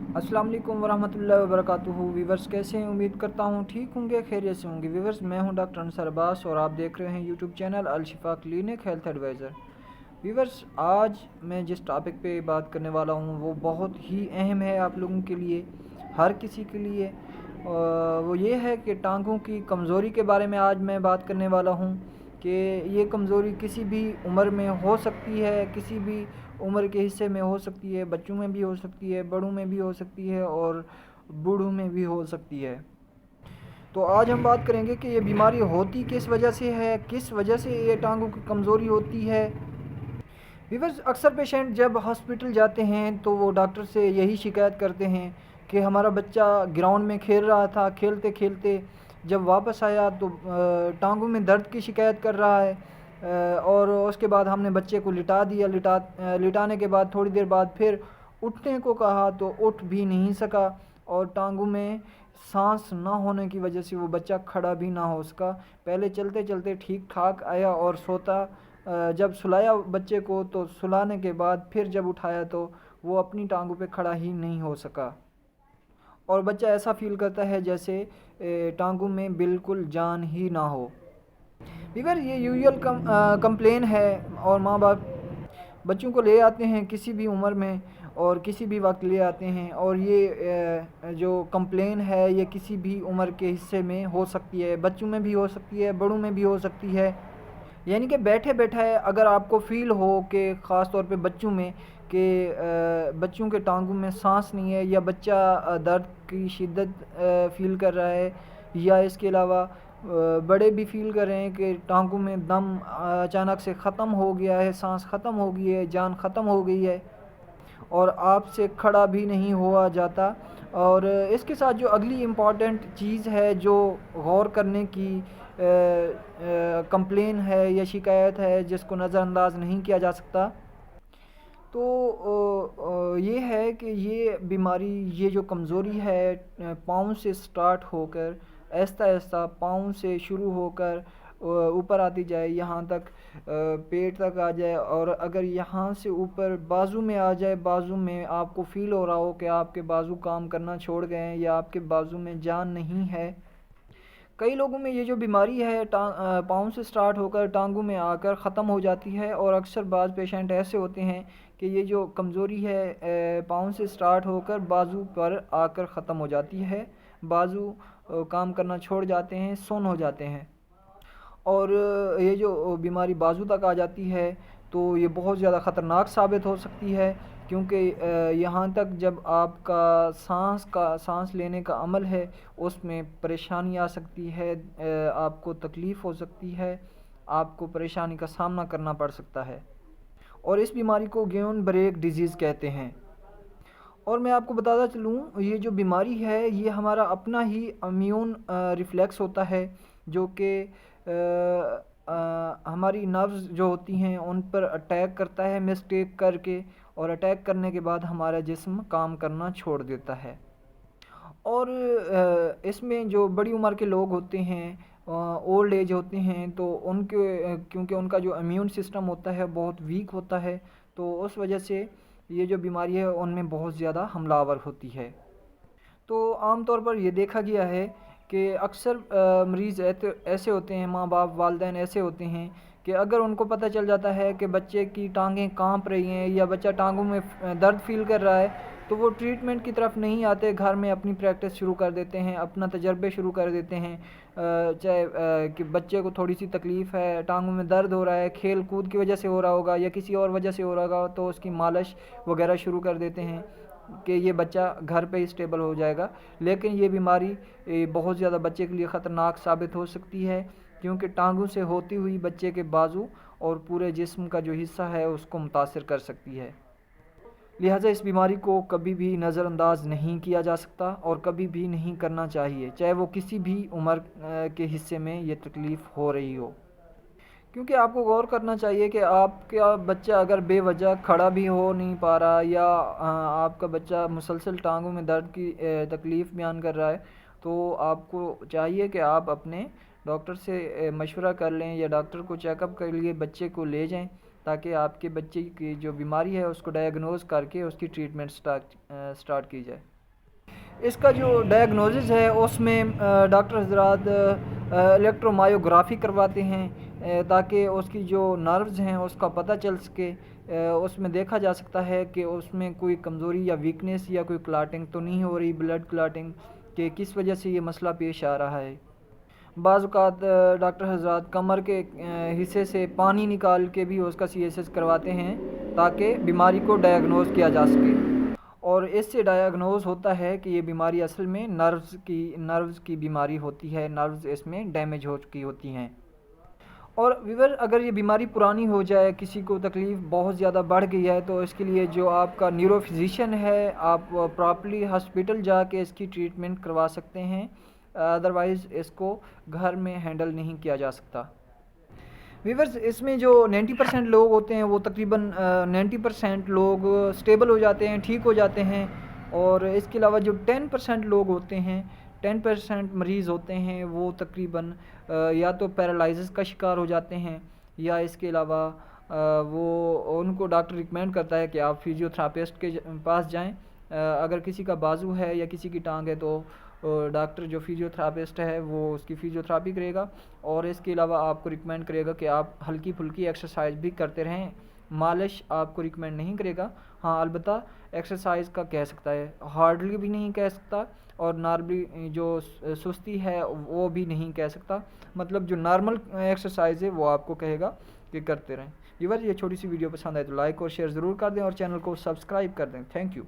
अस्सलाम वालेकुम वरहमतुल्लाहि वबरकातुहू। वीवर्स कैसे हैं? उम्मीद करता हूँ ठीक होंगे, खैरियत से होंगे। वीवर्स, मैं हूँ डॉक्टर अंसर अब्बास और आप देख रहे हैं YouTube channel Al-Shifa clinic health adviser. Viewers, आज मैं जिस टॉपिक पे बात करने वाला हूँ वो बहुत ही अहम है आप लोगों के लिए, हर किसी के लिए। वो ये है कि टांगों की कमज़ोरी के बारे में आज मैं बात करने वाला हूँ कि ये कमज़ोरी किसी भी उम्र में हो सकती है, किसी भी उम्र के हिस्से में हो सकती है। बच्चों में भी हो सकती है, बड़ों में भी हो सकती है और बूढ़ों में भी हो सकती है। तो आज हम बात करेंगे कि ये बीमारी होती किस वजह से है, किस वजह से ये टांगों की कमज़ोरी होती है। व्यूअर्स, अक्सर पेशेंट जब हॉस्पिटल जाते हैं तो वो डॉक्टर से यही शिकायत करते हैं कि हमारा बच्चा ग्राउंड में खेल रहा था, खेलते खेलते जब वापस आया तो टांगों में दर्द की शिकायत कर रहा है। और उसके बाद हमने बच्चे को लिटा दिया। लिटाने के बाद थोड़ी देर बाद फिर उठने को कहा तो उठ भी नहीं सका, और टांगों में सांस ना होने की वजह से वो बच्चा खड़ा भी ना हो सका। पहले चलते चलते ठीक ठाक आया और सोता। जब सुलाया बच्चे को तो सुलाने के बाद फिर जब उठाया तो वो अपनी टांगों पे खड़ा ही नहीं हो सका, और बच्चा ऐसा फ़ील करता है जैसे टांगों में बिल्कुल जान ही ना हो। मगर ये यूजुअल कंप्लेन है, और माँ बाप बच्चों को ले आते हैं किसी भी उम्र में और किसी भी वक्त ले आते हैं, और ये जो कंप्लेन है ये किसी भी उम्र के हिस्से में हो सकती है। बच्चों में भी हो सकती है, बड़ों में भी हो सकती है। यानी कि बैठे बैठाए अगर आपको फ़ील हो कि ख़ास तौर पे बच्चों में कि बच्चों के टांगों में सांस नहीं है, या बच्चा दर्द की शिद्दत फ़ील कर रहा है, या इसके अलावा बड़े भी फ़ील कर रहे हैं कि टांगों में दम अचानक से ख़त्म हो गया है, सांस ख़त्म हो गई है, जान ख़त्म हो गई है और आपसे खड़ा भी नहीं हुआ जाता। और इसके साथ जो अगली इम्पॉर्टेंट चीज़ है जो गौर करने की कंप्लेन है या शिकायत है जिसको नज़रअंदाज नहीं किया जा सकता, तो ये है कि ये बीमारी, ये जो कमज़ोरी है पाँव से स्टार्ट होकर आहिस्ता आहिस्ता पाँव से शुरू होकर ऊपर आती जाए, यहाँ तक पेट तक आ जाए, और अगर यहाँ से ऊपर बाजू में आ जाए, बाजू में आपको फ़ील हो रहा हो कि आपके बाजू काम करना छोड़ गए हैं या आपके बाजू में जान नहीं है। कई लोगों में ये जो बीमारी है पाँव से स्टार्ट होकर टांगों में आकर ख़त्म हो जाती है, और अक्सर बाज़ पेशेंट ऐसे होते हैं कि ये जो कमज़ोरी है पाँव से स्टार्ट होकर बाजू पर आकर ख़त्म हो जाती है। बाजू काम करना छोड़ जाते हैं, सुन्न हो जाते हैं, और ये जो बीमारी बाजू तक आ जाती है तो ये बहुत ज़्यादा ख़तरनाक साबित हो सकती है, क्योंकि यहाँ तक जब आपका सांस लेने का अमल है उसमें परेशानी आ सकती है, आपको तकलीफ़ हो सकती है, आपको परेशानी का सामना करना पड़ सकता है, और इस बीमारी को ग्यून ब्रेक डिजीज़ कहते हैं। और मैं आपको बताता चलूँ, ये जो बीमारी है ये हमारा अपना ही इम्यून रिफ्लेक्स होता है, जो कि हमारी नर्व्स जो होती हैं उन पर अटैक करता है मिस्टेक करके, और अटैक करने के बाद हमारा जिस्म काम करना छोड़ देता है। और इसमें जो बड़ी उम्र के लोग होते हैं, ओल्ड एज होते हैं, तो उनके क्योंकि उनका जो इम्यून सिस्टम होता है बहुत वीक होता है, तो उस वजह से ये जो बीमारी है उनमें बहुत ज़्यादा हमलावर होती है। तो आम तौर पर ये देखा गया है कि अक्सर मरीज़ ऐसे होते हैं, माँ बाप वालिदैन ऐसे होते हैं कि अगर उनको पता चल जाता है कि बच्चे की टांगें कांप रही हैं या बच्चा टांगों में दर्द फ़ील कर रहा है, तो वो ट्रीटमेंट की तरफ नहीं आते, घर में अपनी प्रैक्टिस शुरू कर देते हैं, अपना तजर्बे शुरू कर देते हैं। चाहे कि बच्चे को थोड़ी सी तकलीफ़ है, टांगों में दर्द हो रहा है, खेल कूद की वजह से हो रहा होगा या किसी और वजह से हो रहा होगा, तो उसकी मालिश वगैरह शुरू कर देते हैं कि ये बच्चा घर पे ही स्टेबल हो जाएगा। लेकिन ये बीमारी बहुत ज़्यादा बच्चे के लिए ख़तरनाक साबित हो सकती है, क्योंकि टांगों से होती हुई बच्चे के बाजू और पूरे जिस्म का जो हिस्सा है उसको मुतासिर कर सकती है। लिहाजा इस बीमारी को कभी भी नज़रअंदाज नहीं किया जा सकता और कभी भी नहीं करना चाहिए, चाहे वो किसी भी उम्र के हिस्से में ये तकलीफ़ हो रही हो। क्योंकि आपको गौर करना चाहिए कि आपका बच्चा अगर बेवजह खड़ा भी हो नहीं पा रहा, या आपका बच्चा मुसलसल टांगों में दर्द की तकलीफ़ बयान कर रहा है, तो आपको चाहिए कि आप अपने डॉक्टर से मशवरा कर लें या डॉक्टर को चेकअप के लिए बच्चे को ले जाएं, ताकि आपके बच्चे की जो बीमारी है उसको डायग्नोज़ करके उसकी ट्रीटमेंट स्टार्ट की जाए। اس کا جو ڈائگنوزس ہے اس میں ڈاکٹر حضرات الیکٹرومایوگرافی کرواتے ہیں تاکہ اس کی جو نروز ہیں اس کا پتہ چل سکے، اس میں دیکھا جا سکتا ہے کہ اس میں کوئی کمزوری یا ویکنیس یا کوئی کلاٹنگ تو نہیں ہو رہی، بلڈ کلاٹنگ، کہ کس وجہ سے یہ مسئلہ پیش آ رہا ہے۔ بعض اوقات ڈاکٹر حضرات کمر کے حصے سے پانی نکال کے بھی اس کا سی ایس ایس کرواتے ہیں تاکہ بیماری کو ڈائگنوز کیا جا سکے، اور اس سے ڈائگنوز ہوتا ہے کہ یہ بیماری اصل میں نروز کی بیماری ہوتی ہے، نروز اس میں ڈیمیج ہو چکی ہوتی ہیں۔ اور ویور اگر یہ بیماری پرانی ہو جائے، کسی کو تکلیف بہت زیادہ بڑھ گئی ہے، تو اس کے لیے جو آپ کا نیورو فزیشین ہے، آپ پراپرلی ہاسپٹل جا کے اس کی ٹریٹمنٹ کروا سکتے ہیں، ادروائز اس کو گھر میں ہینڈل نہیں کیا جا سکتا۔ ویورز اس میں جو 90% لوگ ہوتے ہیں وہ تقریباً 90% لوگ سٹیبل ہو جاتے ہیں، ٹھیک ہو جاتے ہیں، اور اس کے علاوہ جو 10% لوگ ہوتے ہیں، 10% مریض ہوتے ہیں، وہ تقریباً یا تو پیرالائزز کا شکار ہو جاتے ہیں، یا اس کے علاوہ وہ ان کو ڈاکٹر ریکمینڈ کرتا ہے کہ آپ فزیوتھراپسٹ کے پاس جائیں۔ اگر کسی کا بازو ہے یا کسی کی ٹانگ ہے تو ڈاکٹر جو فزیوتھراپسٹ ہے وہ اس کی فزیوتھراپی کرے گا، اور اس کے علاوہ آپ کو ریکمینڈ کرے گا کہ آپ ہلکی پھلکی ایکسرسائز بھی کرتے رہیں، مالش آپ کو ریکمینڈ نہیں کرے گا، ہاں البتہ ایکسرسائز کا کہہ سکتا ہے، ہارڈلی بھی نہیں کہہ سکتا، اور نارملی جو سستی ہے وہ بھی نہیں کہہ سکتا، مطلب جو نارمل ایکسرسائز ہے وہ آپ کو کہے گا کہ کرتے رہیں۔ ویور یہ چھوٹی سی ویڈیو پسند آئے تو لائک اور شیئر ضرور کر دیں، اور چینل کو سبسکرائب کر دیں۔ Thank you.